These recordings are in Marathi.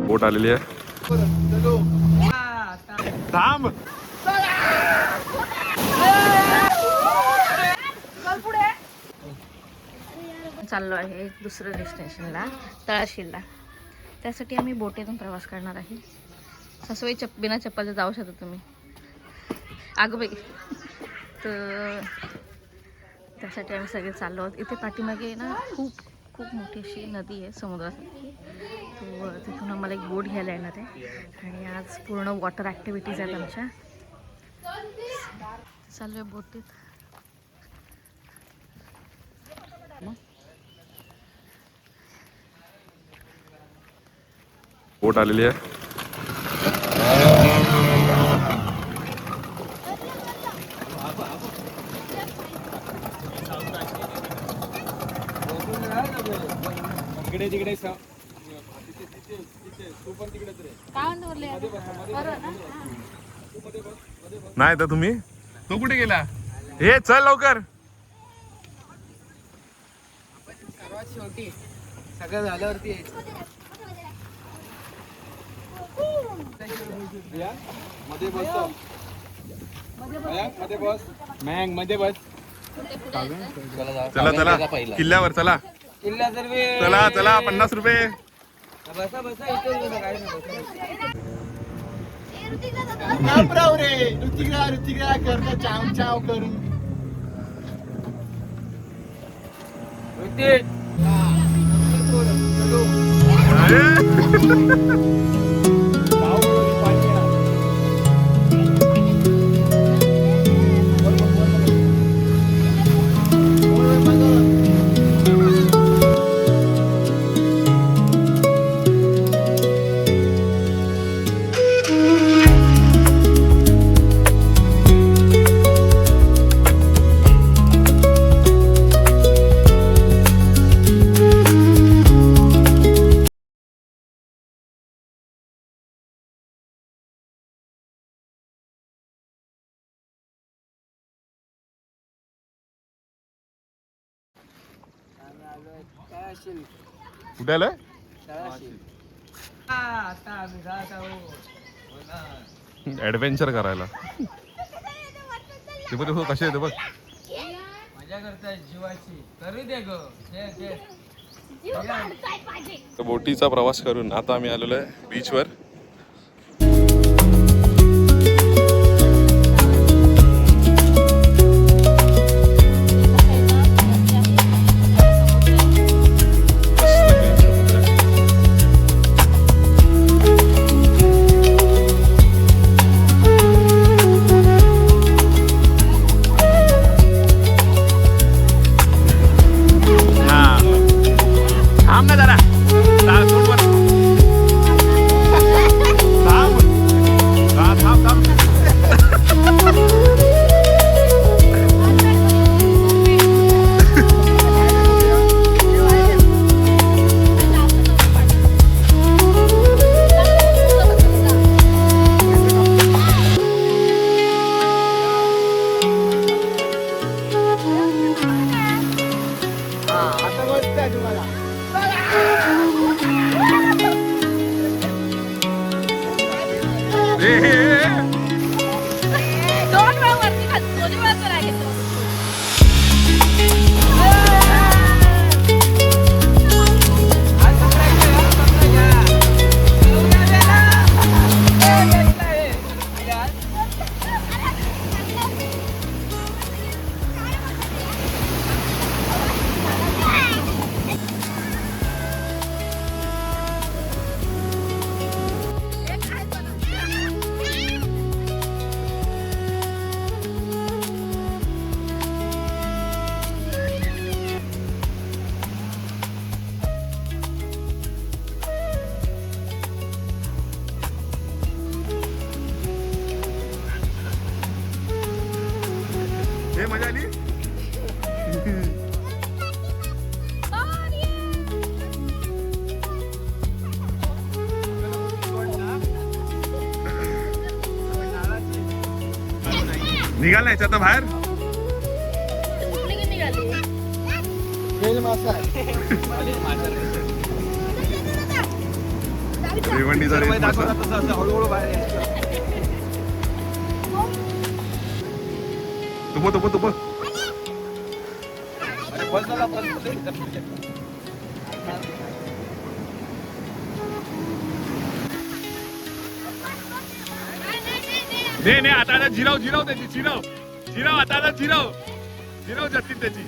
बोट आलेली आहे. थांब. चाललो आहे दुसऱ्या डेस्टिनेशनला, तळाशीला. त्यासाठी आम्ही बोटीतून प्रवास करणार आहे. सासूबाई बिना चप्पलचं जाऊ शकता तुम्ही. अगं बाई. तर त्यासाठी आम्ही सगळे चाललो आहोत. इथे पाठीमागे ना खूप खूप मोठी अशी नदी आहे समुद्रासारखी. तो तिथून आम्हाला एक बोट घ्यायला येणार आहे. आणि आज पूर्ण वॉटर ॲक्टिव्हिटीज आहेत आमच्या. चालू आहे बोटीत. बोट आलेली आहे. तिकडे तिकडे नाही तर तुम्ही तो कुठे गेला? हे चल लवकर. शेवटी सगळं झाल्यावरती मध्ये बसतो. मध्ये बस. मँग मध्ये बस. चला चला किल्ल्यावर चला. किल्ला जर चला चला 50 रुपये. बसा बसा इथे काय ऋतिका करता चाव चाव करून. कुठे आलं? ऍडव्हेंचर करायला. ते बघ कसे येते बघ. मजा करताय जीवाची. करू दे गो. बोटीचा प्रवास करून आता आम्ही आलेलो आहे बीचवर. मजा आली. निघाल ना याच्यात बाहेर. भिवंडीचा रेस मासा. हळूहळू बाहेर तुप नाही आता जिराव त्याची जिराव आता जिराव जातील त्याची.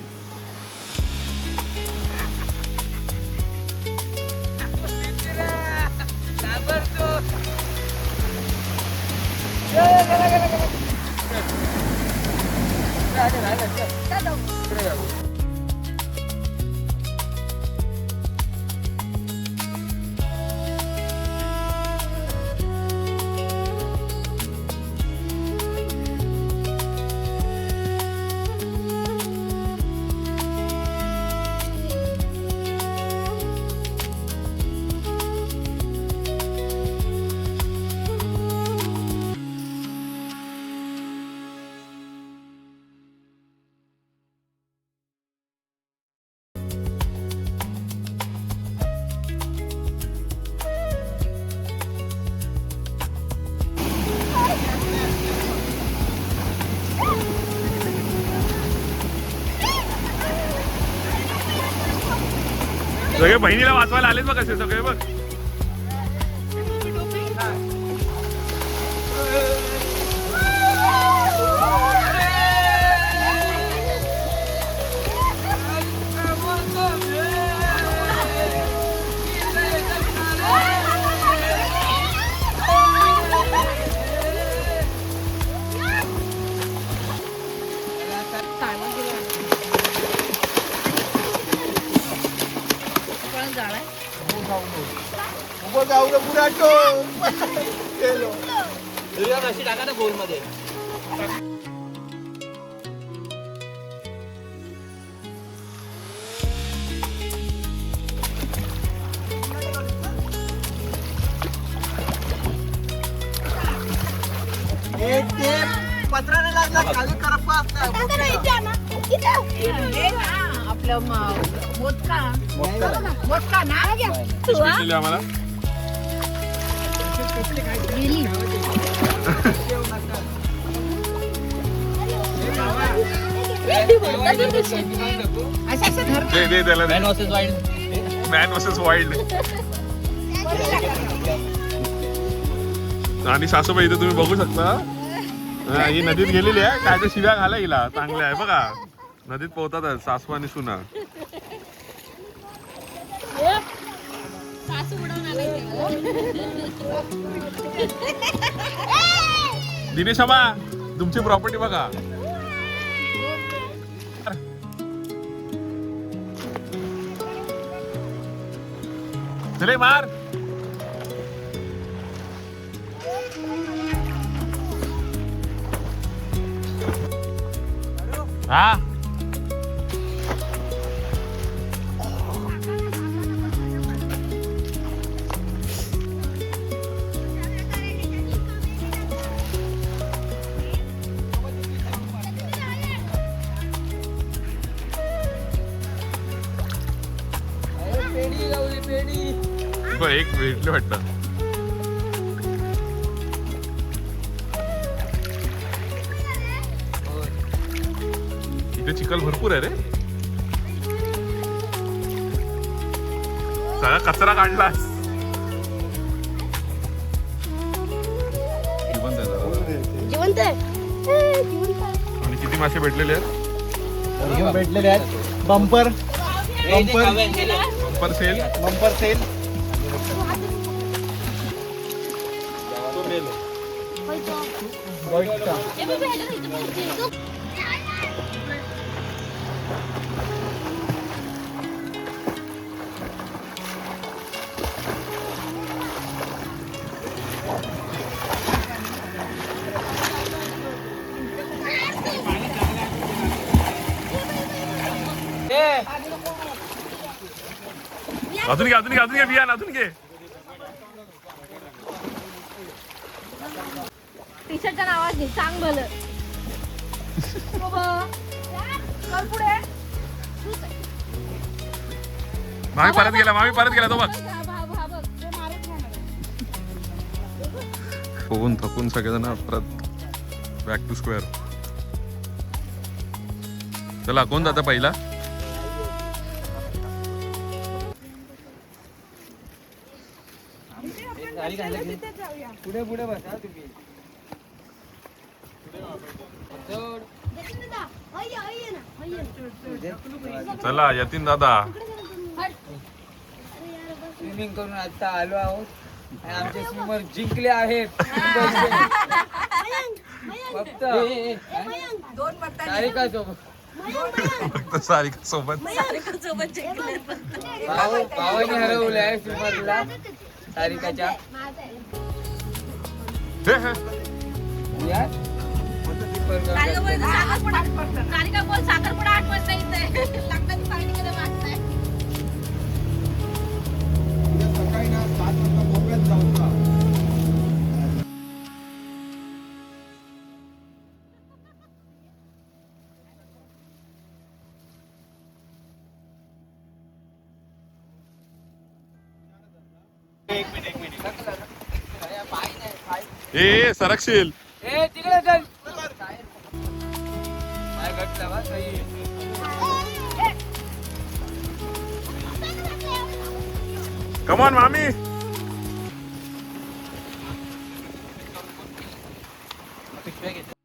सगळे बहिणीला वाचवायला आलेच बघ असे सगळे बघ. अशी टाका ना गोल मध्ये. पत्राने लागला खाली करप्पा आपलं मोदका ना आम्हाला दे त्याला man versus wild. Man versus wild. आणि सासूबाई इथे तुम्ही बघू शकता. ही नदीत गेलेली आहे. काय ते शिव्या घाला हिला चांगल्या आहे बघा. नदीत पोहतात सासू आणि सुना. दिनेश बाबा तुमची प्रॉपर्टी बघा. चले मार. हा एक भेटले वाटतं. इथे चिखल भरपूर आहे रे. सगळा कचरा काढलास. जिवंत आणि किती मासे भेटलेले आहेत. भेटलेले आहेत. Bumper sale. अजून घे बियाण अजून घे. टी शर्टच्या नावात घे सांग भलं. पुढे मामी परत गेला तो बघ. होऊन थकून सगळेजण परत बॅक टू स्क्वेअर. चला कोण जातं पहिला? पुढे पुढे बसा तुम्ही. चला यतीन दादा. स्विमिंग करून आता आलो आहोत आणि आमचे स्विमर जिंकले आहेत. फक्त सारिका सोबत फक्त सारिका सोबत. भावाने हरवलं आहे स्विमरला सारिकाच्या. हे, हे. यार साखरपुडा 8 वाजता इथे लग्नाची पार्टी कडे वाटतंय. ए सरकशील. ए तिकडे चल. काय घटला बा सही. कमॉन मामी. पिशव्या घेतो.